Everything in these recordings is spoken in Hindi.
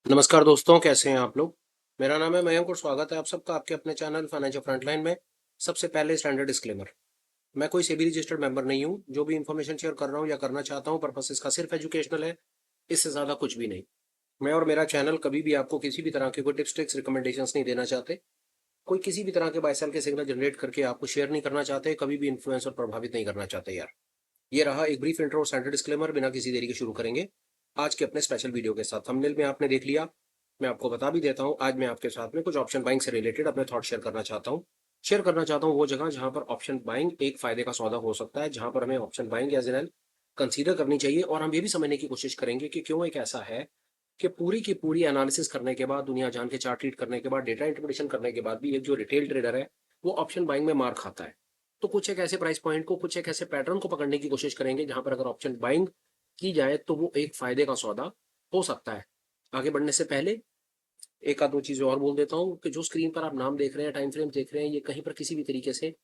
नमस्कार दोस्तों, कैसे हैं आप लोग। मेरा नाम है मयंक और स्वागत है आप सबका आपके अपने चैनल फाइनेंशियल फ्रंटलाइन में। सबसे पहले स्टैंडर्ड डिस्क्लेमर। मैं कोई सेबी रजिस्टर्ड मेंबर नहीं हूं। जो भी इंफॉर्मेशन शेयर कर रहा हूं या करना चाहता हूं, पर्पस इसका सिर्फ एजुकेशनल है। इससे ज्यादा कुछ भी नहीं। मैं और मेरा चैनल कभी भी आपको किसी भी तरह के कोई टिप्स ट्रिक्स रिकमेंडेशंस नहीं देना चाहते। कोई किसी भी तरह के बाय सेल के सिग्नल जनरेट करके आपको शेयर नहीं करना चाहते। कभी भी इन्फ्लुएंस और प्रभावित नहीं करना चाहते यार। ये रहा एक ब्रीफ इंट्रो और स्टैंडर्ड डिस्क्लेमर। बिना किसी देरी के शुरू करेंगे आज के अपने स्पेशल वीडियो के साथ। थंबनेल में आपने देख लिया। मैं आपको बता भी देता हूं, आज मैं आपके साथ में कुछ ऑप्शन बाइंग से रिलेटेड अपने थॉट शेयर करना चाहता हूं। शेयर करना चाहता हूं वो जगह जहां पर ऑप्शन बाइंग एक फायदे का सौदा हो सकता है, जहां पर हमें option buying as an consider करनी चाहिए। और हम ये भी समझने की कोशिश करेंगे कि क्यों एक ऐसा है कि पूरी की पूरी एनालिसिस करने के बाद, दुनिया जान के चार्ट रीड करने के बाद, डेटा इंटरप्रिटेशन करने के बाद भी एक जो रिटेल ट्रेडर है वो ऑप्शन बाइंग में मार खाता है। तो कुछ एक ऐसे प्राइस पॉइंट को, कुछ एक ऐसे पैटर्न को पकड़ने की कोशिश करेंगे जहां पर अगर ऑप्शन बाइंग की जाए तो वो एक फायदे का सौदा हो सकता है। आगे बढ़ने से पहले एक आध दो चीजें और बोल देता हूँ कि जो स्क्रीन पर आप नाम देख रहे हैं, टाइम फ्रेम देख रहे हैं, ये कहीं पर किसी भी तरीके से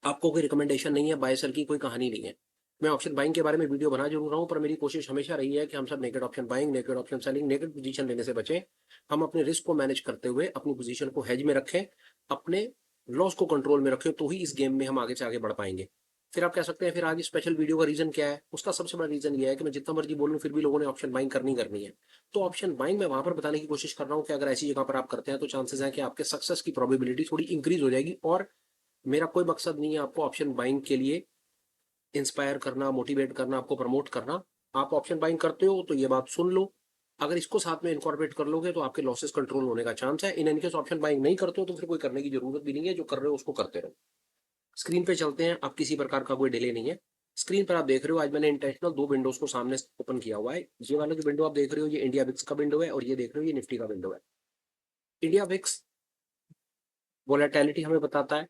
आपको कोई रिकमेंडेशन नहीं है, बाय सेल की कोई कहानी नहीं है। मैं ऑप्शन बाइंग के बारे में वीडियो बना जरूर रहा हूँ, पर मेरी कोशिश हमेशा रही है कि हम सब naked option buying, naked option selling, naked position लेने से बचें। हम अपने रिस्क को मैनेज करते हुए अपनी पोजीशन को हेज में रखें, अपने लॉस को कंट्रोल में रखें, तो ही इस गेम में हम आगे से आगे बढ़ पाएंगे। फिर आप कह सकते हैं फिर आज स्पेशल वीडियो का रीजन क्या है। उसका सबसे बड़ा रीजन ये है कि मैं जितना मर्जी बोलूं फिर भी लोगों ने ऑप्शन बाइंग करनी करनी है। तो ऑप्शन बाइंग मैं वहां पर बताने की कोशिश कर रहा हूं कि अगर ऐसी जगह पर आप करते हैं तो चांसेस है कि आपके सक्सेस की प्रोबेबिलिटी थोड़ी इंक्रीज हो जाएगी। और मेरा कोई मकसद नहीं है आपको ऑप्शन बाइंग के लिए इंस्पायर करना, मोटिवेट करना, आपको प्रमोट करना। आप ऑप्शन बाइंग करते हो तो ये बात सुन लो। अगर इसको साथ में इनकॉर्पोरेट कर लोगे तो आपके लॉसेस कंट्रोल होने का चांस है। इन इनकेस ऑप्शन बाइंग नहीं करते हो तो फिर कोई करने की जरूरत भी नहीं है। जो कर रहे हो उसको करते रहो। स्क्रीन पे चलते हैं। अब किसी प्रकार का कोई डिले नहीं है। स्क्रीन पर आप देख रहे हो, आज मैंने इंटेंशनल दो विंडोज को सामने ओपन किया हुआ है। ये वाला जो विंडो आप देख रहे हो ये इंडिया विक्स का विंडो है, और ये देख रहे हो ये निफ्टी का विंडो है। इंडिया विक्स वोलेटिलिटी हमें बताता है।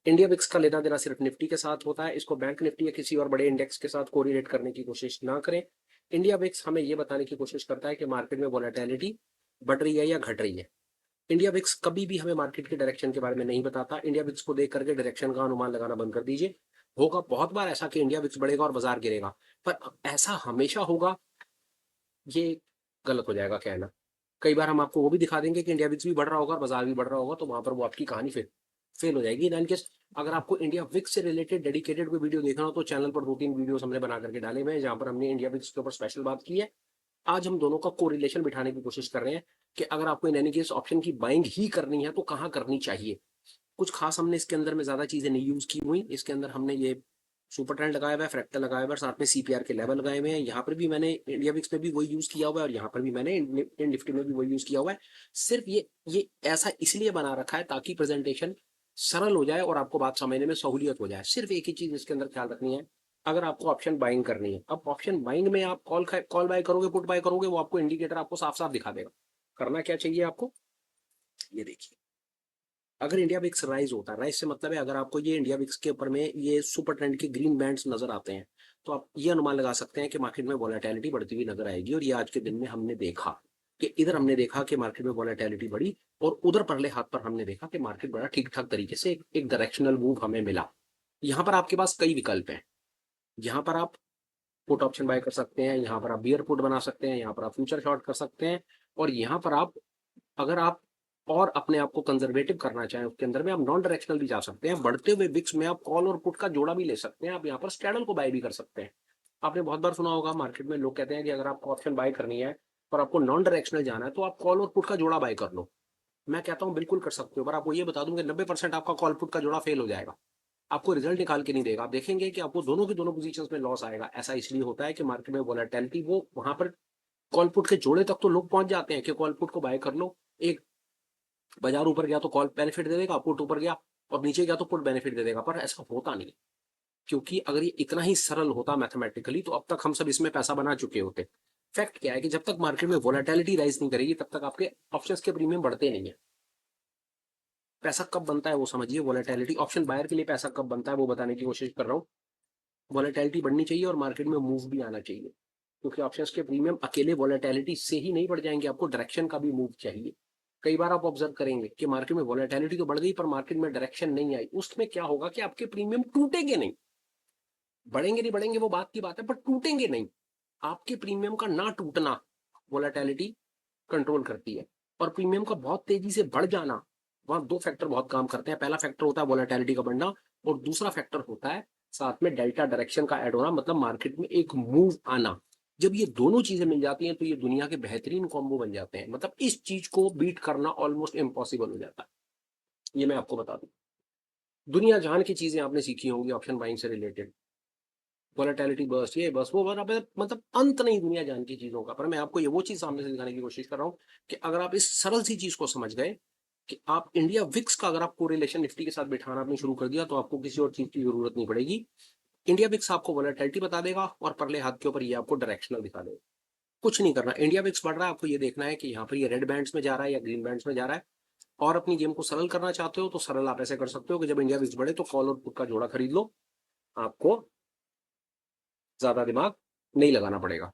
इंडिया विक्स का लेना देना सिर्फ निफ्टी के साथ होता है। इसको बैंक निफ्टी या किसी और बड़े इंडेक्स के साथ कोरिलेट करने की कोशिश ना करें। इंडिया विक्स हमें यह बताने की कोशिश करता है कि मार्केट में वोलेटिलिटी बढ़ रही है या घट रही है। इंडिया विक्स कभी भी हमें मार्केट के डायरेक्शन के बारे में नहीं बताता। इंडिया विक्स को देख करके डायरेक्शन का अनुमान लगाना बंद कर दीजिए। होगा बहुत बार ऐसा कि इंडिया विक्स बढ़ेगा और बाजार गिरेगा, पर ऐसा हमेशा होगा ये गलत हो जाएगा कहना। कई बार हम आपको वो भी दिखा देंगे कि इंडिया विक्स भी बढ़ रहा होगा और बाजार भी बढ़ रहा होगा, तो वहां पर वो आपकी कहानी फिर फेल हो जाएगी। इन केस अगर आपको इंडिया विक्स से रिलेटेड डेडिकेटेड कोई वीडियो देखना हो तो चैनल पर दो तीन वीडियोस हमने बना करके डाले हुए हैं जहां पर हमने इंडिया विक्स के ऊपर स्पेशल बात की है। आज हम दोनों का कोरिलेशन बिठाने की कोशिश कर रहे हैं कि अगर आपको इन एनी केस ऑप्शन की बाइंग ही करनी है तो कहाँ करनी चाहिए। कुछ खास हमने इसके अंदर में ज्यादा चीजें नहीं यूज की हुई। इसके अंदर हमने ये सुपर ट्रेंड लगाया हुआ है, फ्रैक्टल लगाया हुआ है, साथ में सीपीआर के लेवल लगाए हुए हैं। यहाँ पर भी मैंने इंडिया विक्स में भी वही यूज किया हुआ है और यहाँ पर भी मैंने निफ्टी में भी वही यूज किया हुआ है। सिर्फ ये ऐसा इसलिए बना रखा है ताकि प्रेजेंटेशन सरल हो जाए और आपको बात समझने में सहूलियत हो जाए। सिर्फ एक ही चीज इसके अंदर ख्याल रखनी है, अगर आपको ऑप्शन बाइंग करनी है। अब ऑप्शन बाइंग में आप कॉल बाय करोगे, पुट बाय करोगे, वो आपको इंडिकेटर आपको साफ साफ दिखा देगा। करना क्या चाहिए आपको, ये देखिए। अगर इंडिया विक्स राइज होता है, राइज से मतलब है अगर आपको ये इंडिया विक्स के ऊपर में ये सुपर ट्रेंड के ग्रीन बैंड्स नजर आते हैं तो आप ये अनुमान लगा सकते हैं कि मार्केट में वोलेटिलिटी बढ़ती हुई नजर आएगी। और ये आज के दिन में हमने देखा कि इधर हमने देखा कि मार्केट में वोलेटिलिटी बढ़ी, और उधर परले हाथ पर हमने देखा कि मार्केट बड़ा ठीक ठाक तरीके से एक डायरेक्शनल मूव हमें मिला। यहाँ पर आपके पास कई विकल्प हैं। यहाँ पर आप पुट ऑप्शन बाय कर सकते हैं, यहाँ पर आप बियर पुट बना सकते हैं, यहाँ पर आप फ्यूचर शॉर्ट कर सकते हैं, और यहाँ पर आप, अगर आप और अपने आप को कंजर्वेटिव करना चाहें उसके अंदर में आप नॉन डायरेक्शनल भी जा सकते हैं। बढ़ते हुए विक्स में आप कॉल और पुट का जोड़ा भी ले सकते हैं। आप यहाँ पर स्ट्रैडल को बाय भी कर सकते हैं। आपने बहुत बार सुना होगा मार्केट में लोग कहते हैं कि अगर आपको ऑप्शन बाय करनी है और आपको नॉन डायरेक्शनल जाना है तो आप कॉल और पुट का जोड़ा बाय कर लो। मैं कहता हूँ बिल्कुल कर सकते हो, पर आपको ये बता दूं कि 90% आपका कॉल पुट का जोड़ा फेल हो जाएगा। आपको रिजल्ट निकाल के नहीं देगा। आप देखेंगे कि आपको दोनों की दोनों पोजीशंस में लॉस आएगा। ऐसा इसलिए होता है कि मार्केट में वोलेटिलिटी वो वहां पर कॉल पुट के जोड़े तक तो लोग पहुंच जाते हैं कि कॉल पुट को बाय कर लो। एक बाजार ऊपर गया तो कॉल बेनिफिट दे देगा, पुट ऊपर गया और नीचे गया तो पुट बेनिफिट दे देगा, पर ऐसा होता नहीं। क्योंकि अगर ये इतना ही सरल होता मैथमेटिकली तो अब तक हम सब इसमें पैसा बना चुके होते। फैक्ट क्या है कि जब तक मार्केट में वोलेटिलिटी राइज नहीं करेगी तब तक आपके ऑप्शंस के प्रीमियम बढ़ते नहीं है। पैसा कब बनता है वो समझिए। वोलेटिलिटी ऑप्शन बायर के लिए पैसा कब बनता है वो बताने की कोशिश कर रहा हूँ। वोलेटिलिटी बढ़नी चाहिए और मार्केट में मूव भी आना चाहिए, क्योंकि ऑप्शंस के प्रीमियम अकेले वोलेटिलिटी से ही नहीं बढ़ जाएंगे, आपको डायरेक्शन का भी मूव चाहिए। कई बार आप ऑब्जर्व करेंगे कि मार्केट में वोलेटिलिटी तो बढ़ गई पर मार्केट में डायरेक्शन नहीं आई। उसमें क्या होगा कि आपके प्रीमियम टूटेंगे नहीं। बढ़ेंगे नहीं बढ़ेंगे वो बात की बात है, पर टूटेंगे नहीं। आपके प्रीमियम का ना टूटना वोलेटिलिटी कंट्रोल करती है। और प्रीमियम का बहुत तेजी से बढ़ जाना, वहां दो फैक्टर बहुत काम करते हैं। पहला फैक्टर होता है वोलेटिलिटी का बढ़ना, और दूसरा फैक्टर होता है साथ में डेल्टा डायरेक्शन का ऐड होना, मतलब मार्केट में एक मूव आना। जब ये दोनों चीजें मिल जाती हैं तो ये दुनिया के बेहतरीन कॉम्बो बन जाते हैं। मतलब इस चीज को बीट करना ऑलमोस्ट इम्पॉसिबल हो जाता है। ये मैं आपको बता दूं, दुनिया जहान की चीजें आपने सीखी होंगी ऑप्शन बाइंग से रिलेटेड, वोलेटिलिटी बर्स्ट, ये बस वो बराबर, मतलब अंत नहीं दुनिया जान की चीजों का। पर मैं आपको ये वो चीज सामने से दिखाने की कोशिश कर रहा हूँ कि अगर आप इस सरल सी चीज को समझ गए कि आप इंडिया विक्स का अगर आप कोरिलेशन निफ्टी के साथ बिठाना आपने शुरू कर दिया तो आपको किसी और चीज की जरूरत नहीं पड़ेगी। इंडिया विक्स आपको वोलेटिलिटी बता देगा और परले हाथ के ऊपर ये आपको डायरेक्शनल दिखा देगा। कुछ नहीं करना, इंडिया विक्स बढ़ रहा है, आपको ये देखना है कि यहाँ पर ये रेड बैंड्स में जा रहा है या ग्रीन बैंड्स में जा रहा है। और अपनी गेम को सरल करना चाहते हो तो सरल आप ऐसे कर सकते हो कि जब इंडिया विक्स बढ़े तो कॉल और पुट का जोड़ा खरीद लो, आपको ज्यादा दिमाग नहीं लगाना पड़ेगा।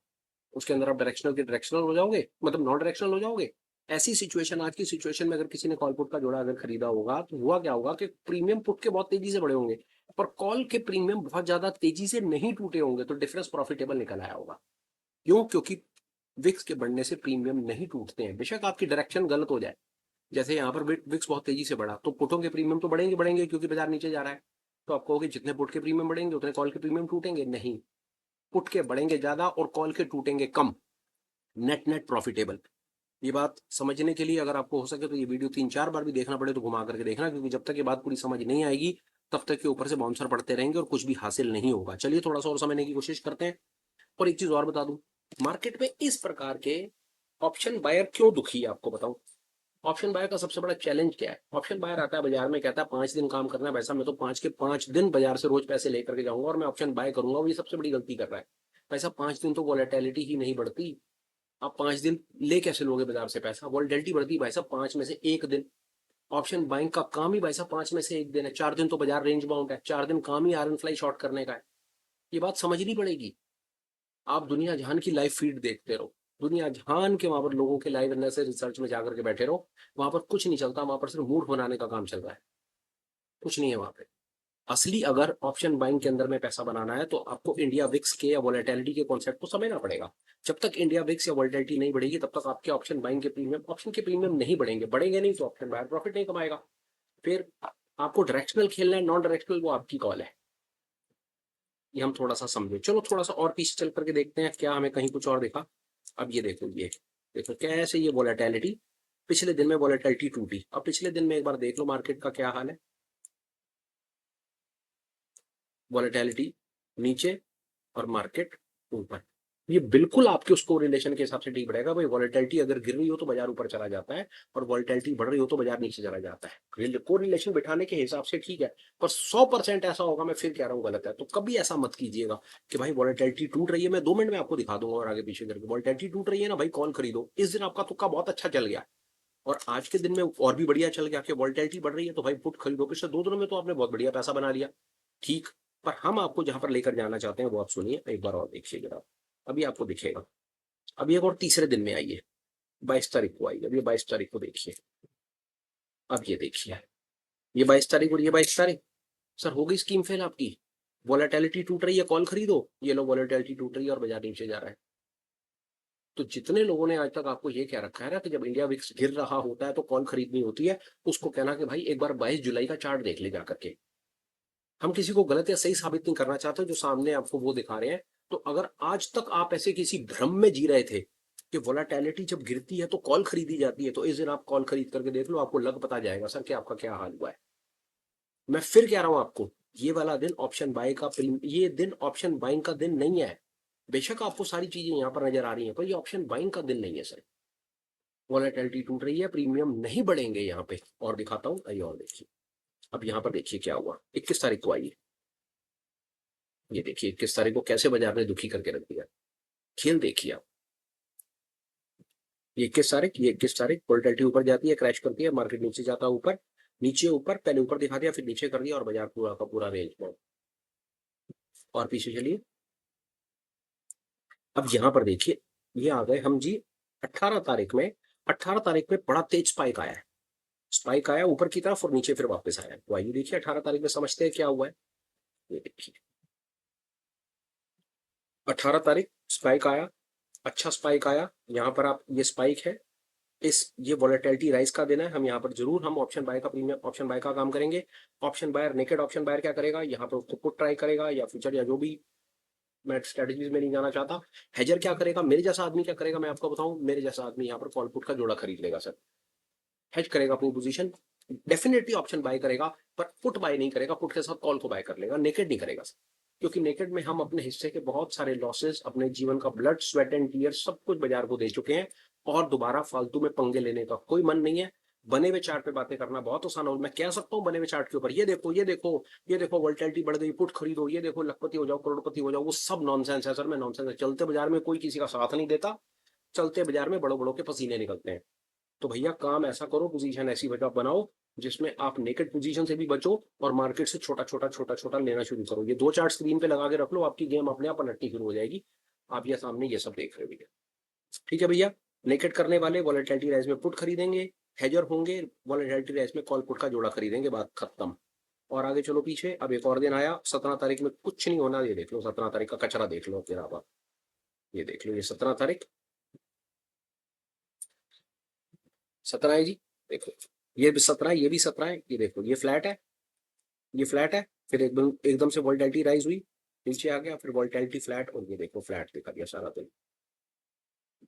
उसके अंदर आप डायरेक्शनल के डायरेक्शनल हो जाओगे, मतलब नॉन डायरेक्शनल हो जाओगे। ऐसी सिचुएशन, आज की सिचुएशन में अगर किसी ने कॉल पुट का जोड़ा अगर खरीदा होगा तो हुआ क्या होगा कि प्रीमियम पुट के बहुत तेजी से बढ़े होंगे, पर कॉल के प्रीमियम बहुत ज्यादा तेजी से नहीं टूटे होंगे, तो डिफरेंस प्रॉफिटेबल निकल आया होगा। क्यों? क्योंकि विक्स के बढ़ने से प्रीमियम नहीं टूटते हैं, बेशक आपकी डायरेक्शन गलत हो जाए। जैसे यहाँ पर विक्स बहुत तेजी से बढ़ा तो पुटों के प्रीमियम तो बढ़ेंगे बढ़ेंगे, क्योंकि बाजार नीचे जा रहा है। तो आप कहोगे जितने पुट के प्रीमियम बढ़ेंगे उतने कॉल के प्रीमियम टूटेंगे? नहीं, पुट के बढ़ेंगे ज्यादा और कॉल के टूटेंगे कम। Net net profitable. ये बात समझने के लिए अगर आपको हो सके तो ये वीडियो 3-4 बार भी देखना पड़े तो घुमा करके देखना, क्योंकि जब तक ये बात पूरी समझ नहीं आएगी तब तक के ऊपर से बाउंसर पड़ते रहेंगे और कुछ भी हासिल नहीं होगा। चलिए थोड़ा सा और समझने की कोशिश करते हैं। और एक चीज और बता दूं, मार्केट में इस प्रकार के ऑप्शन बायर क्यों दुखी है आपको बताऊं। ऑप्शन बायर का सबसे बड़ा चैलेंज क्या है? ऑप्शन बायर आता है बाजार में, कहता है 5 दिन काम करना है, वैसा मैं तो 5 के 5 दिन बाजार से रोज पैसे लेकर के जाऊंगा और मैं ऑप्शन बाय करूंगा। वो ये सबसे बड़ी गलती कर रहा है। पैसा 5 दिन तो वॉलेटिलिटी ही नहीं बढ़ती। आप 5 दिन ले कैसे लोगे बाजार से पैसा? वॉलेटिलिटी बढ़ती भाई साहब 5 में से 1 दिन। ऑप्शन बाइंग का काम ही भाई साहब 5 में से 1 दिन है। 4 दिन तो बाजार रेंज बाउंड है, 4 दिन काम ही आयरन फ्लाई शॉर्ट करने का है। ये बात समझनी पड़ेगी। आप दुनिया जहान की लाइव फीड देखते रहो, दुनिया जहान के वहां पर लोगों के लाइव एनालिसिस रिसर्च में जाकर के बैठे रहो, वहां पर कुछ नहीं चलता, वहां पर सिर्फ मूड बनाने का काम चल रहा है, कुछ नहीं है वहां पे। असली अगर ऑप्शन बाइंग के अंदर में पैसा बनाना है तो आपको इंडिया विक्स के या वोलेटिलिटी के कॉन्सेप्ट को समझना पड़ेगा। जब तक इंडिया विक्स या वोलेटिलिटी नहीं बढ़ेगी तब तक आपके ऑप्शन बाइंग के प्रीमियम, ऑप्शन के प्रीमियम नहीं बढ़ेंगे। बढ़ेंगे नहीं तो ऑप्शन बायर प्रॉफिट नहीं कमाएगा। फिर आपको डायरेक्शनल खेलना है नॉन डायरेक्शनल, वो आपकी कॉल है। ये हम थोड़ा सा समझे। चलो थोड़ा सा और पीछे चल करके देखते हैं क्या हमें कहीं कुछ और दिखा। अब ये देखो, ये देखो कैसे ये वोलेटिलिटी, पिछले दिन में वोलेटिलिटी टूटी। अब पिछले दिन में एक बार देख लो मार्केट का क्या हाल है। वॉलेटिलिटी नीचे और मार्केट ऊपर। ये बिल्कुल आपके उसको रिलेशन के हिसाब से ठीक बढ़ेगा भाई। वॉलेटिलिटी अगर गिर रही हो तो बाजार ऊपर चला जाता है, और वॉलेटिलिटी बढ़ रही हो तो बाजार नीचे चला जाता है। को रिलेशन बिठाने के हिसाब से ठीक है, पर 100% ऐसा होगा, मैं फिर कह रहा हूँ गलत है। तो कभी ऐसा मत कीजिएगा कि भाई वॉलेटिलिटी टूट रही है, मैं 2 मिनट में आपको दिखा दूंगा और आगे पीछे करके, वॉलेटिलिटी टूट रही है ना भाई कॉल खरीदो। इस दिन आपका तुक्का बहुत अच्छा चल गया और आज के दिन में और भी बढ़िया चल गया कि वॉलेटिलिटी बढ़ रही है तो भाई पुट खरीदो। पिछले 2 दिनों में तो आपने बहुत बढ़िया पैसा बना लिया। ठीक, पर हम आपको जहां पर लेकर जाना चाहते हैं वो आप सुनिए एक बार और देखिए जरा। अभी आपको दिखेगा। अभी एक और तीसरे दिन में आइए, 22 तारीख को आइए। अभी 22 तारीख को देखिए। अब ये देखिए, ये 22 तारीख और ये 22 तारीख। सर हो गई स्कीम फेल आपकी। वॉलेटिलिटी टूट रही है, कॉल खरीदो। ये लो वॉलेटिलिटी टूट रही है और बाजार नीचे जा रहा है। तो जितने लोगों ने आज तक आपको ये कह रखा है ना कि जब इंडिया विक्स गिर रहा होता है तो कॉल खरीदनी होती है, उसको कहना कि भाई एक बार 22 जुलाई का चार्ट देख ले जाकर के। हम किसी को गलत या सही साबित नहीं करना चाहते, जो सामने आपको वो दिखा रहे हैं। तो अगर आज तक आप ऐसे किसी भ्रम में जी रहे थे कि वोलाटिलिटी जब गिरती है तो कॉल खरीदी जाती है, तो इस दिन आप कॉल खरीद करके देख लो, आपको लग पता जाएगा सर कि आपका क्या हाल हुआ है। मैं फिर कह रहा हूं आपको, ये वाला दिन ऑप्शन बाय का, ये दिन ऑप्शन बाइंग का दिन नहीं है। बेशक आपको सारी चीजें यहां पर नजर आ रही हैं, पर ये ऑप्शन बाइंग का दिन नहीं है सर। वोलेटिलिटी टूट रही है, प्रीमियम नहीं बढ़ेंगे यहाँ पे। और दिखाता हूँ, आइए और देखिए। अब यहाँ पर देखिए क्या हुआ 21 तारीख को। आइए ये देखिए 21 तारीख को कैसे बाजार ने दुखी करके रख दिया। खेल देखिए आप। ये 21 तारीख, ये 21 तारीख वोलेटिलिटी ऊपर जाती है, क्रैश करती है, मार्केट नीचे जाता है, ऊपर नीचे ऊपर, पहले ऊपर दिखा दिया फिर नीचे कर दिया और बाजार पूरा का पूरा रेंज में। और पीछे चलिए। अब यहां पर देखिए, ये आ गए हम जी 18 तारीख में। 18 तारीख में बड़ा तेज स्पाइक आया है। स्पाइक आया ऊपर की तरफ और नीचे फिर वापस आया। तो आइए देखिए 18 तारीख में समझते हैं क्या हुआ है। ये देखिए 18 तारीख स्पाइक आया, अच्छा स्पाइक आया। यहाँ पर आप, ये स्पाइक है, ये वॉलेटिलिटी राइज का दिन है, हम यहाँ पर जरूर हम ऑप्शन बाय का प्रीमियम ऑप्शन बाय का काम करेंगे। Option buyer, naked option buyer क्या करेगा, यहाँ पर उसको पुट ट्राई करेगा या फ्यूचर या जो भी, मैं स्ट्रेटजीज में नहीं जाना चाहता। हेजर क्या करेगा, मेरे जैसा आदमी क्या करेगा मैं आपको बताऊं, मेरे जैसा आदमी यहाँ पर कॉल पुट का जोड़ा खरीद लेगा सर, हेज करेगा अपनी पोजीशन, डेफिनेटली ऑप्शन बाय करेगा, पर पुट बाय नहीं करेगा, पुट के साथ कॉल को बाय कर लेगा, नेकेड नहीं करेगा सर। क्योंकि नेकेड में हम अपने हिस्से के बहुत सारे लॉसेस, अपने जीवन का ब्लड स्वेट एंड टीयर सब कुछ बाजार को दे चुके हैं, और दोबारा फालतू में पंगे लेने का कोई मन नहीं है। बने हुए चार्ट पे बातें करना बहुत आसान हो, मैं कह सकता हूँ बने हुए चार्ट के ऊपर, ये देखो ये देखो ये देखो वोल्टिलिटी बढ़ गई, पुट खरीदो, ये देखो लखपति हो जाओ, करोड़पति हो जाओ, वो सब नॉनसेंस है सर, मैं नॉनसेंस है। चलते बाजार में कोई किसी का साथ नहीं देता, चलते बाजार में बड़ों बड़ों के पसीने निकलते हैं। तो भैया काम ऐसा करो, पोजीशन ऐसी वजह बनाओ जिसमें आप नेकेड पोजीशन से भी बचो और मार्केट से छोटा छोटा छोटा छोटा लेना शुरू करो। ये दो चार्ट स्क्रीन पे लगा के रख लो, आपकी गेम अपने आप पलटनी शुरू हो जाएगी। आप ये सामने ये सब देख रहे हो भैया, ठीक है भैया। नेकेड करने वाले वॉलेटिलिटी राइज में पुट खरीदेंगे, हेजर होंगे वॉलेटिलिटी राइज में कॉल पुट का जोड़ा खरीदेंगे, बात खत्म। और आगे चलो पीछे, अब एक और दिन आया 17 तारीख में, कुछ नहीं होना, ये देख लो 17 तारीख का कचरा देख लो फिर आप, ये देख लो, ये 17 तारीख, 17 है जी, देखो ये भी 17 है, ये भी 17 है, ये देखो ये फ्लैट है, ये फ्लैट है, फिर एकदम एकदम से वोल्टिलिटी राइज हुई, नीचे आ गया, फिर वोल्टिलिटी फ्लैट, और ये देखो फ्लैट दिखा दिया सारा दिन।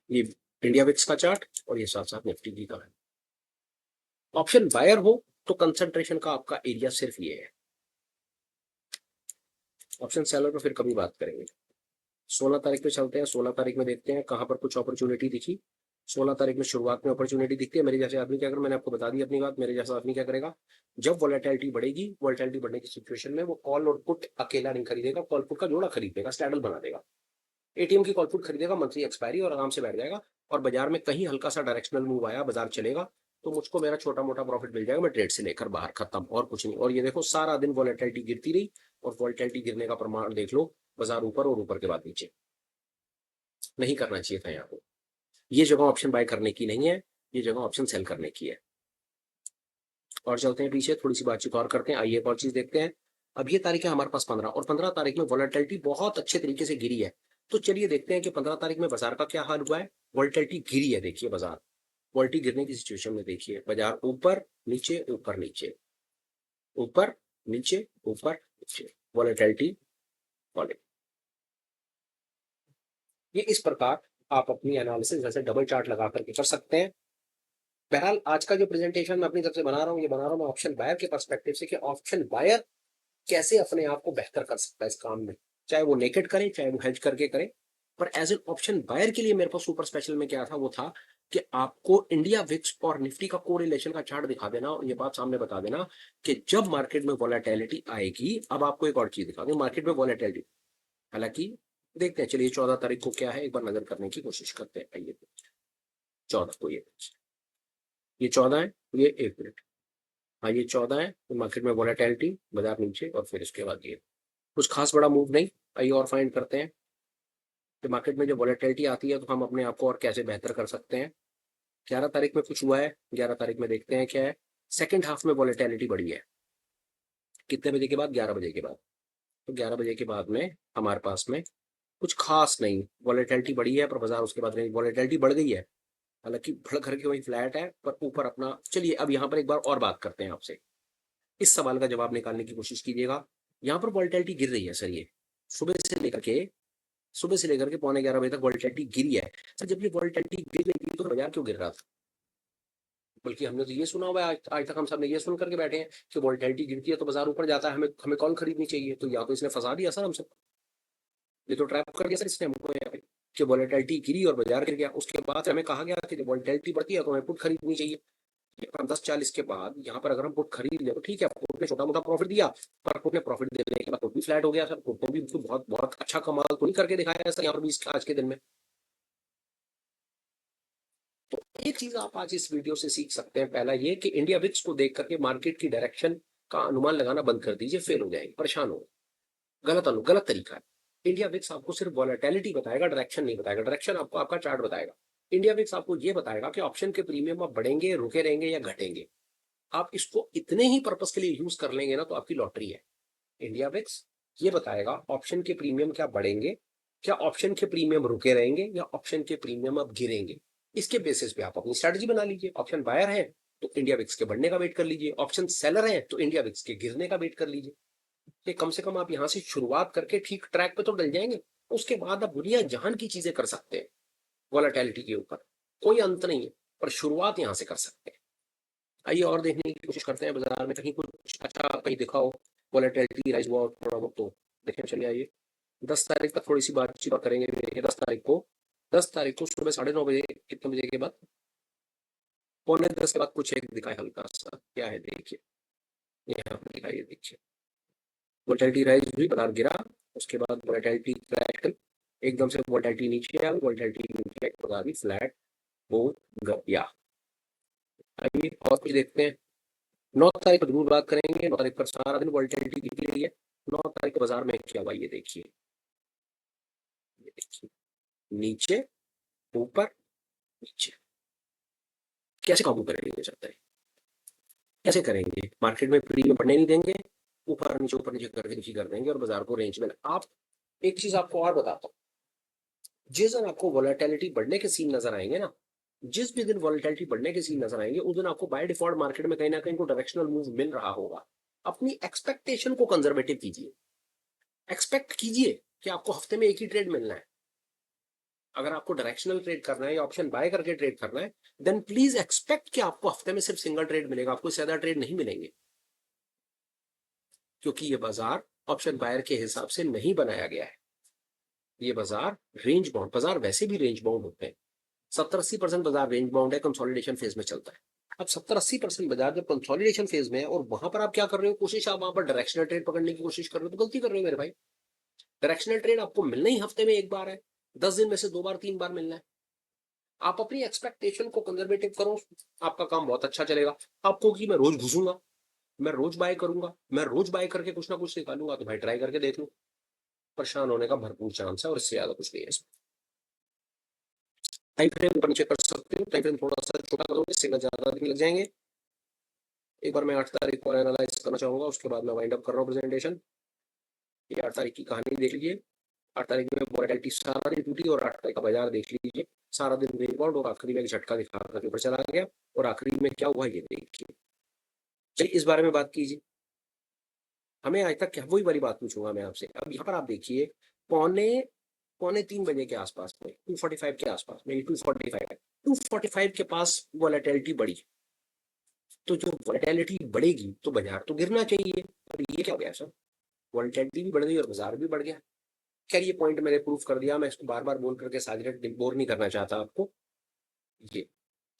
ये इंडिया विक्स का चार्ट, और ये साथ साथ निफ्टी की का है। ऑप्शन बायर हो तो कंसंट्रेशन का आपका एरिया सिर्फ ये है। ऑप्शन सेलर पे फिर कभी बात करेंगे। 16 तारीख पे चलते हैं, 16 तारीख में देखते हैं कहां पर कुछ अपॉर्चुनिटी दिखी। 16 तारीख में शुरुआत में अपॉर्चुनिटी दिखती है, मेरे जैसे आदमी क्या करेगा, मैंने आपको बता दी अपनी बात, मेरे जैसा आदमी क्या करेगा, जब वॉलेटिलिटी बढ़ेगी, वॉलेटिलिटी बढ़ने की सिचुएशन में वो कॉल और पुट अकेला नहीं खरीदेगा, कॉल पुट का जोड़ा खरीदेगा, स्टैडल बना देगा, एटीएम की कॉल पुट खरीदेगा, मंथली एक्सपायरी, और आराम से बैठ जाएगा। और बाजार में कहीं हल्का सा डायरेक्शनल मूव आया, बाजार चलेगा, तो मुझको मेरा छोटा मोटा प्रॉफिट मिल जाएगा, मैं ट्रेड से लेकर बाहर, खत्म, और कुछ नहीं। और ये देखो सारा दिन वॉलेटिलिटी गिरती रही, और वॉलेटिलिटी गिरने का प्रमाण देख लो, बाजार ऊपर और ऊपर के बाद नीचे। नहीं करना चाहिए था यहाँ पे, ये जगह ऑप्शन बाय करने की नहीं है, ये जगह ऑप्शन सेल करने की है। और चलते हैं पीछे, थोड़ी सी बातचीत और करते हैं, आइए एक और चीज देखते हैं। अब ये तारीख है हमारे पास 15, और 15 तारीख में वॉलेटिलिटी बहुत अच्छे तरीके से गिरी है। तो चलिए देखते हैं कि 15 तारीख में बाजार का क्या हाल हुआ है। वॉलेटिलिटी गिरी है, देखिए बाजार, वॉलेटिलिटी गिरने की सिचुएशन में देखिए बाजार ऊपर नीचे ऊपर नीचे, ऊपर नीचे ऊपर नीचे, वॉलेटिलिटी फॉलिंग। ये इस प्रकार आप अपनी एनालिसिस जैसे डबल चार्ट लगा करके कर सकते हैं। बहरहाल आज का जो प्रेजेंटेशन मैं अपनी तरफ से बना रहा हूँ, ये बना रहा हूँ मैं ऑप्शन बायर के पर्सपेक्टिव से, कि ऑप्शन बायर कैसे अपने आप को बेहतर कर सकता है इस काम में, चाहे वो नेकेड करे चाहे वो हेज करके करे। पर एज एन ऑप्शन बायर के लिए मेरे पास सुपर स्पेशल में क्या था, वो था कि आपको इंडिया विक्स और निफ्टी का कोरिलेशन का चार्ट दिखा देना, और ये बात सामने बता देना कि जब मार्केट में वॉलेटिलिटी आएगी, अब आपको एक और चीज दिखा दूं, मार्केट में वॉलेटिलिटी, हालांकि देखते हैं, चलिए 14 तारीख को क्या है एक बार नजर करने की कोशिश करते हैं। आइए 14 को, ये 14 है, ये एक मिनट, हाँ ये 14 है, तो मार्केट में वॉलेटिलिटी, बाजार नीचे, और फिर इसके बाद ये कुछ खास बड़ा मूव नहीं। आइए और फाइंड करते हैं कि मार्केट में जो वॉलेटिलिटी आती है तो हम अपने आप को और कैसे बेहतर कर सकते हैं। 11 तारीख में कुछ हुआ है, 11 तारीख में देखते हैं क्या है। सेकेंड हाफ में वॉलेटिलिटी बढ़ी है, कितने बजे के बाद, 11 बजे के बाद। तो 11 बजे के बाद में हमारे पास में कुछ खास नहीं, वॉलेटिलिटी बढ़ी है, पर बाजार उसके बाद नहीं, वॉलेटिलिटी बढ़ गई है, हालांकि भड़ घर के वही फ्लैट है, पर ऊपर अपना। चलिए अब यहाँ पर एक बार और बात करते हैं आपसे, इस सवाल का जवाब निकालने की कोशिश कीजिएगा। यहाँ पर वॉलेटिलिटी गिर रही है सर, ये सुबह से लेकर के सुबह से लेकर के पौने 11 बजे तक वॉलेटिलिटी गिरी है। सर जब ये वॉलेटिलिटी गिर रही थी तो बाजार क्यों गिर रहा था? बल्कि हमने तो ये सुना हुआ है, आज तक हम सब ने ये सुन करके बैठे हैं कि वॉलेटिलिटी गिरती है तो बाजार ऊपर जाता है, हमें हमें कॉल खरीदनी चाहिए। तो या तो इसने फंसा दिया सर हम सब, ये तो ट्रैप कर दिया सर इसने हमको यहाँ पे, कि वॉलेटिलिटी गिरी और बाजार गिर गया। उसके बाद हमें कहा गया कि जब वॉलेटिलिटी बढ़ती है तो हमें पुट खरीदनी चाहिए। 10:40 के बाद यहाँ पर अगर हम पुट खरीद ले तो ठीक है, पुट ने छोटा मोटा प्रॉफिट दिया, पर पुट ने प्रॉफिट देने के बाद पुट भी फ्लैट हो गया सर। पुट ने भी बहुत बहुत अच्छा कमाल तो नहीं करके दिखाया है सर यहाँ पर भी आज के दिन में। तो एक चीज आप आज इस वीडियो से सीख सकते हैं, पहला ये कि इंडिया विक्स को देख करके मार्केट की डायरेक्शन का अनुमान लगाना बंद कर दीजिए, फेल हो जाएगी, परेशान हो, गलत तरीका है। इंडिया विक्स आपको सिर्फ वॉलेटिलिटी बताएगा, डायरेक्शन नहीं बताएगा। डायरेक्शन आपको आपका चार्ट बताएगा। इंडिया विक्स आपको ये बताएगा कि ऑप्शन के प्रीमियम आप बढ़ेंगे, रुके रहेंगे या घटेंगे। आप इसको इतने ही पर्पस के लिए यूज कर लेंगे ना तो आपकी लॉटरी है। इंडिया विक्स ये बताएगा ऑप्शन के प्रीमियम क्या बढ़ेंगे, क्या ऑप्शन के प्रीमियम रुके रहेंगे, या ऑप्शन के प्रीमियम अब गिरेंगे। इसके बेसिस पे आप अपनी स्ट्रेटजी बना लीजिए। ऑप्शन बायर है तो इंडिया विक्स के बढ़ने का वेट कर लीजिए, ऑप्शन सेलर है तो इंडिया विक्स के गिरने का वेट कर लीजिए। ये कम से कम आप यहाँ से शुरुआत करके ठीक ट्रैक पे तो डल जाएंगे। उसके बाद आप दुनिया जहान की चीजें कर सकते हैं वॉलेटिलिटी के ऊपर, कोई अंत नहीं है, पर शुरुआत यहाँ से कर सकते हैं। आइए और देखने की कोशिश करते हैं बाजार में कहीं कुछ अच्छा कहीं दिखा हो, वॉलेटिलिटी राइज हुआ थोड़ा बहुत तो देखें। चलिए आइए 10 तारीख तक थोड़ी सी बातचीत करेंगे। देखिए 10 तारीख को सुबह 9:30 बजे, कितने बजे के बाद, 9:45 के बाद कुछ एक दिखाए हल्का सा, क्या है देखिए, यहाँ पर दिखाइए, देखिए वोलेटिलिटी राइज हुई, बाजार गिरा, उसके बाद वोलेटिलिटी क्रैश, एकदम से वोलेटिलिटी नीचे आ गई, वोलेटिलिटी नीचे आई, बाजार भी फ्लैट हो गया। आइए और कुछ देखते हैं। 9 तारीख को जरूर बात करेंगे। 9 तारीख पर सारा दिन वोलेटिलिटी दिख रही है। 9 तारीख को बाजार में क्या हुआ ये देखिए, ये देखिए नीचे ऊपर नीचे। कैसे काबू करेंगे चाहते हैं, कैसे करेंगे? मार्केट में प्रीमियम बढ़ने नहीं देंगे, ऊपर नीचे करके नीचे कर देंगे और बाजार को रेंज में। आप एक चीज आपको और बताता हूँ, जिस दिन आपको वॉलेटिलिटी बढ़ने के सीन नजर आएंगे ना, जिस भी दिन वॉलेटिलिटी बढ़ने के सीन नजर आएंगे, उस दिन आपको बाय डिफॉल्ट मार्केट में कहीं ना कहीं को डायरेक्शनल मूव मिल रहा होगा। अपनी एक्सपेक्टेशन को कंजर्वेटिव कीजिए, एक्सपेक्ट कीजिए कि आपको हफ्ते में एक ही ट्रेड मिलना है। अगर आपको डायरेक्शनल ट्रेड करना है या ऑप्शन बाय करके ट्रेड करना है, देन प्लीज एक्सपेक्ट कि आपको हफ्ते में सिर्फ सिंगल ट्रेड मिलेगा, आपको ज्यादा ट्रेड नहीं मिलेंगे, क्योंकि ये बाजार ऑप्शन बायर के हिसाब से नहीं बनाया गया है। ये बाजार रेंज बाउंड, बाजार वैसे भी रेंज बाउंड होते हैं। 70-80% बाजार रेंज बाउंड है, कंसोलिडेशन फेज में चलता है। अब 70-80% बाजार जब कंसोलिडेशन फेज में है और वहां पर आप क्या कर रहे हो, कोशिश आप वहां पर डायरेक्शनल ट्रेड पकड़ने की कोशिश कर रहे हो, तो गलती कर रहे हो मेरे भाई। डायरेक्शनल ट्रेड आपको मिलना ही हफ्ते में एक बार है, 10 दिन में से 2 बार 3 बार मिलना है। आप अपनी एक्सपेक्टेशन को कंजर्वेटिव करो, आपका काम बहुत अच्छा चलेगा। आपको कि मैं रोज घुसूंगा, मैं रोज बाय करूंगा, मैं रोज बाय करके कुछ ना कुछ निकालूंगा, तो भाई ट्राई करके देख लो, परेशान होने का भरपूर चांस है और इससे ज्यादा कुछ नहीं है। टाइम फ्रेम ऊपर नीचे कर सकते हो, टाइम फ्रेम थोड़ा सा छोटा करोगे, इससे ज्यादा दिन लग जाएंगे। एक बार मैं 8 तारीख को एनालाइज करना चाहूंगा, उसके बाद मैं वाइंड अप कर रहा हूँ प्रेजेंटेशन। ये 8 तारीख की कहानी देख लीजिए। 8 तारीख में वोलेटिलिटी सारा दिन टूटी और 8 तारीख का बाजार देख लीजिए, सारा दिन रिबाउंड और आखिरी में एक झटका दिखा करके ऊपर चला गया। और आखिरी में क्या हुआ ये देखिए। चलिए इस बारे में बात कीजिए। हमें आज तक क्या, वही वाली बात पूछूंगा मैं आपसे। अब यहाँ पर आप देखिए, पौने पौने 3 बजे के आसपास में, 2:45 के आसपास में, 2:45 है, 2:45 के पास वोलेटिलिटी बढ़ी। तो जो वोलेटिलिटी बढ़ेगी तो बाजार तो गिरना चाहिए, और ये क्या हो गया सर, वोलेटिलिटी भी बढ़ गई और बाजार भी बढ़ गया। खैर ये पॉइंट मैंने प्रूव कर दिया, मैं इसको बार बार बोल करके साजिद बोर नहीं करना चाहता आपको। ये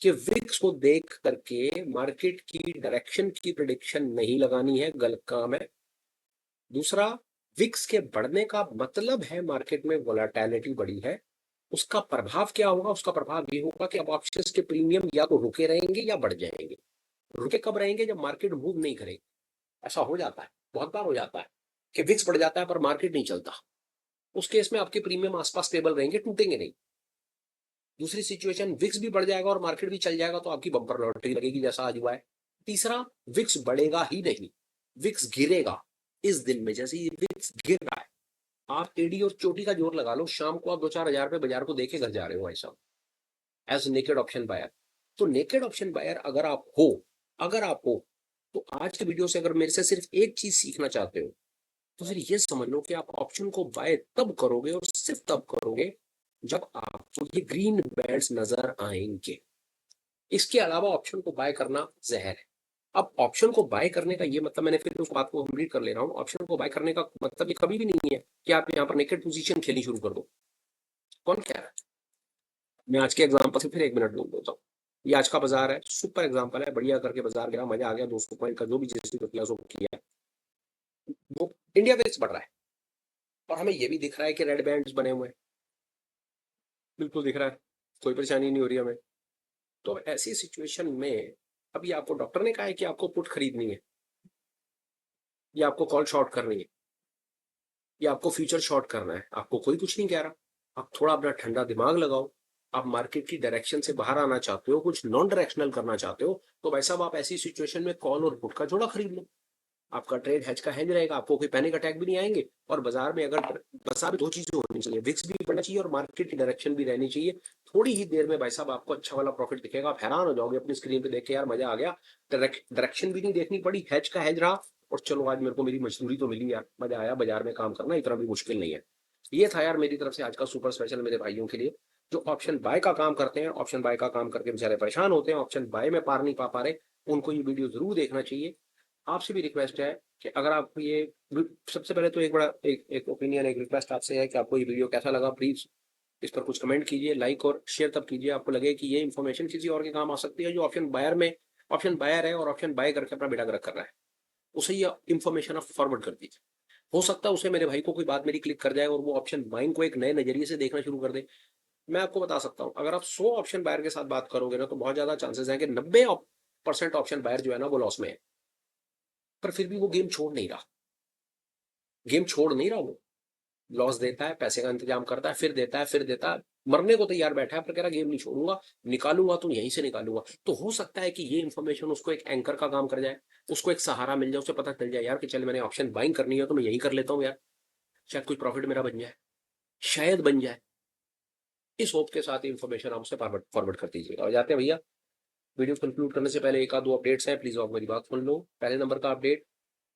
कि विक्स को देख करके मार्केट की डायरेक्शन की प्रिडिक्शन नहीं लगानी है, गलत काम है। दूसरा, विक्स के बढ़ने का मतलब है मार्केट में वोलेटिलिटी बढ़ी है, उसका प्रभाव क्या होगा? उसका प्रभाव ये होगा कि अब ऑप्शंस के प्रीमियम या तो रुके रहेंगे या बढ़ जाएंगे। रुके कब रहेंगे? जब मार्केट मूव नहीं करेगी। ऐसा हो जाता है, बहुत बार हो जाता है कि विक्स बढ़ जाता है पर मार्केट नहीं चलता। उस केस में आपके प्रीमियम आसपास स्टेबल रहेंगे, टूटेंगे नहीं। दूसरी सिचुएशन, विक्स भी बढ़ जाएगा और मार्केट भी चल जाएगा, तो आपकी बम्पर लॉटरी लगेगी जैसा आज हुआ है। तीसरा, विक्स बढ़ेगा ही नहीं, विक्स गिरेगा। इस दिन में जैसे ये विक्स गिर रहा है, आप एडी और चोटी का जोर लगा लो, शाम को आप 2-4 हजार पे बाजार को देखे घर जा रहे हो ऐसा, एज नेकेड ऑप्शन बायर। तो नेकेड ऑप्शन बायर अगर आप हो तो आज के वीडियो से अगर मेरे से सिर्फ एक चीज सीखना चाहते हो, तो फिर ये समझ लो कि आप ऑप्शन को बाय तब करोगे और सिर्फ तब करोगे जब आपको ये ग्रीन बैंड्स नजर आएंगे। इसके अलावा ऑप्शन को बाय करना जहर है। अब ऑप्शन को बाय करने का ये मतलब, मैंने फिर उस बात को कंप्लीट कर ले रहा हूँ, ऑप्शन को बाय करने का मतलब ये कभी भी नहीं है कि आप यहाँ पर नेकेड पोजीशन खेलनी शुरू कर दो। कौन कह रहा है? मैं आज के एग्जांपल से फिर 1 मिनट बोल देता हूँ। ये आज का बाजार है, सुपर एग्जांपल है, बढ़िया करके बाजार गया, मजा आ गया, 200 पॉइंट का जो भी जैसे किया वो इंडिया वेक्स बढ़ रहा है और हमें ये भी दिख रहा है कि रेड बैंड्स बने हुए हैं, बिल्कुल दिख रहा है, कोई परेशानी नहीं हो रही हमें। तो ऐसी सिचुएशन में अभी आपको डॉक्टर ने कहा है कि आपको पुट खरीदनी है या आपको कॉल शॉर्ट करनी है या आपको फ्यूचर शॉर्ट करना है, आपको कोई कुछ नहीं कह रहा। आप थोड़ा अपना ठंडा दिमाग लगाओ। आप मार्केट की डायरेक्शन से बाहर आना चाहते हो, कुछ नॉन डायरेक्शनल करना चाहते हो, तो भाई साहब आप ऐसी सिचुएशन में कॉल और पुट का जोड़ा खरीद लो। आपका ट्रेड हेज का हेज रहेगा, आपको कोई पैनिक अटैक भी नहीं आएंगे। और बाजार में अगर बस आप 2 चीजें होनी चाहिए, विक्स भी बढ़ना चाहिए और मार्केट की डायरेक्शन भी रहनी चाहिए। थोड़ी ही देर में भाई साहब आपको अच्छा वाला प्रॉफिट दिखेगा, आप हैरान हो जाओगे अपनी स्क्रीन पे देख के, यार मजा आ गया, डायरेक्शन भी नहीं देखनी पड़ी, हेज का हेज रहा, और चलो आज मेरे को मेरी मजदूरी तो मिली यार, मजा आया, बाजार में काम करना इतना भी मुश्किल नहीं है। ये था यार मेरी तरफ से आज का सुपर स्पेशल मेरे भाइयों के लिए, जो ऑप्शन बाय का काम करते हैं, ऑप्शन बाय का काम करके बेचारे परेशान होते हैं, ऑप्शन बाय में पार नहीं पा पा रहे, उनको ये वीडियो जरूर देखना चाहिए। आपसे भी रिक्वेस्ट है कि अगर आपको ये, सबसे पहले तो एक बड़ा एक ओपिनियन, एक रिक्वेस्ट आपसे है कि आपको ये वीडियो कैसा लगा, प्लीज इस पर कुछ कमेंट कीजिए, लाइक और शेयर तब कीजिए आपको लगे कि ये इन्फॉर्मेशन किसी और के काम आ सकती है, जो ऑप्शन बायर है और ऑप्शन बाय करके अपना बेड़ा गर्क कर रहा है, उसे ये इन्फॉर्मेशन आप फॉरवर्ड कर दीजिए। हो सकता है उसे, मेरे भाई को, कोई बात मेरी क्लिक कर जाए और वो ऑप्शन बाइंग को एक नए नजरिए से देखना शुरू कर दे। मैं आपको बता सकता हूँ, अगर आप 100 ऑप्शन बायर के साथ बात करोगे ना, तो बहुत ज्यादा चांसेस हैं कि 90% ऑप्शन बायर जो है ना वो लॉस में है, पर फिर भी वो गेम छोड़ नहीं रहा, वो लॉस देता है, पैसे का इंतजाम करता है, फिर देता है, मरने को तैयार बैठा है, पर कह रहा गेम नहीं छोड़ूंगा, निकालूंगा तो यहीं से निकालूंगा। तो हो सकता है कि ये इन्फॉर्मेशन उसको एक एंकर का काम कर जाए, उसको एक सहारा मिल जाए, उसे पता चल जाए यार कि चल मैंने ऑप्शन बाइंग करनी है तो मैं यही कर लेता हूँ यार, शायद कुछ प्रॉफिट मेरा बन जाए, शायद बन जाए। इस होप के साथ इन्फॉर्मेशन आप उसे फॉरवर्ड कर दीजिएगा। और जाते हैं भैया, वीडियो कंक्लूड करने से पहले एक आध दो अपडेट्स हैं, प्लीज आप मेरी बात सुन लो। पहले नंबर का अपडेट,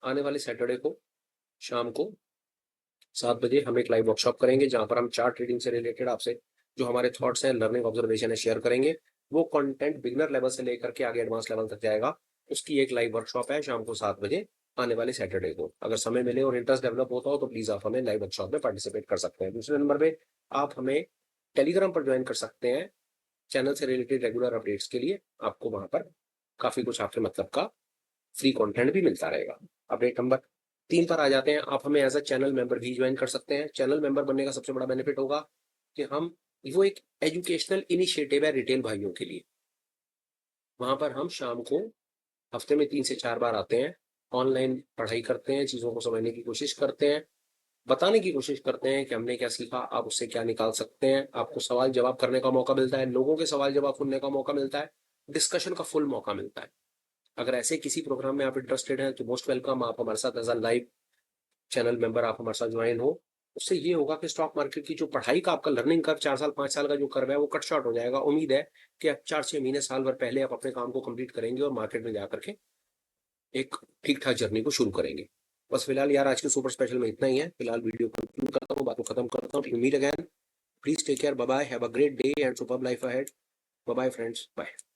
आने वाले सैटरडे को शाम को 7 बजे हम एक लाइव वर्कशॉप करेंगे, जहां पर हम चार्ट ट्रेडिंग से रिलेटेड आपसे जो हमारे थॉट्स हैं, लर्निंग, ऑब्जर्वेशन है, शेयर करेंगे। वो कंटेंट बिगिनर लेवल से लेकर के आगे एडवांस लेवल तक जाएगा। उसकी एक लाइव वर्कशॉप है शाम को 7 बजे, आने वाले सैटरडे को। अगर समय मिले और इंटरेस्ट डेवलप होता हो तो प्लीज आप हमें लाइव वर्कशॉप में पार्टिसिपेट कर सकते हैं। दूसरे नंबर पे आप हमें टेलीग्राम पर ज्वाइन कर सकते हैं, चैनल से रिलेटेड रेगुलर अपडेट्स के लिए। आपको वहां पर काफी कुछ आपके मतलब का फ्री कंटेंट भी मिलता रहेगा। अपडेट नंबर 3 पर आ जाते हैं, आप हमें एज अ चैनल मेंबर भी ज्वाइन कर सकते हैं। चैनल मेंबर बनने का सबसे बड़ा बेनिफिट होगा कि हम, वो एक एजुकेशनल इनिशिएटिव है रिटेल भाइयों के लिए। वहां पर हम शाम को हफ्ते में 3 से 4 बार आते हैं, ऑनलाइन पढ़ाई करते हैं, चीजों को समझने की कोशिश करते हैं, बताने की कोशिश करते हैं कि हमने क्या सीखा, आप उससे क्या निकाल सकते हैं। आपको सवाल जवाब करने का मौका मिलता है, लोगों के सवाल जवाब सुनने का मौका मिलता है, डिस्कशन का फुल मौका मिलता है। अगर ऐसे किसी प्रोग्राम में आप इंटरेस्टेड हैं तो मोस्ट वेलकम, आप हमारे साथ as a live channel member आप हमारे साथ ज्वाइन हो। उससे ये होगा कि स्टॉक मार्केट की जो पढ़ाई का आपका लर्निंग कर्व 4 साल 5 साल का जो कर्व है वो कट शॉर्ट हो जाएगा। उम्मीद है कि आप 4 6 महीने साल भर पहले आप अपने काम को कंप्लीट करेंगे और मार्केट में जाकर के एक ठीक ठाक जर्नी को शुरू करेंगे। बस फिलहाल यार आज के सुपर स्पेशल में इतना ही है। फिलहाल वीडियो कंक्लूड करता हूँ, बात को खत्म करता हूँ। Meet again, please take care, bye bye, have a great day and superb life ahead. Bye bye friends, bye.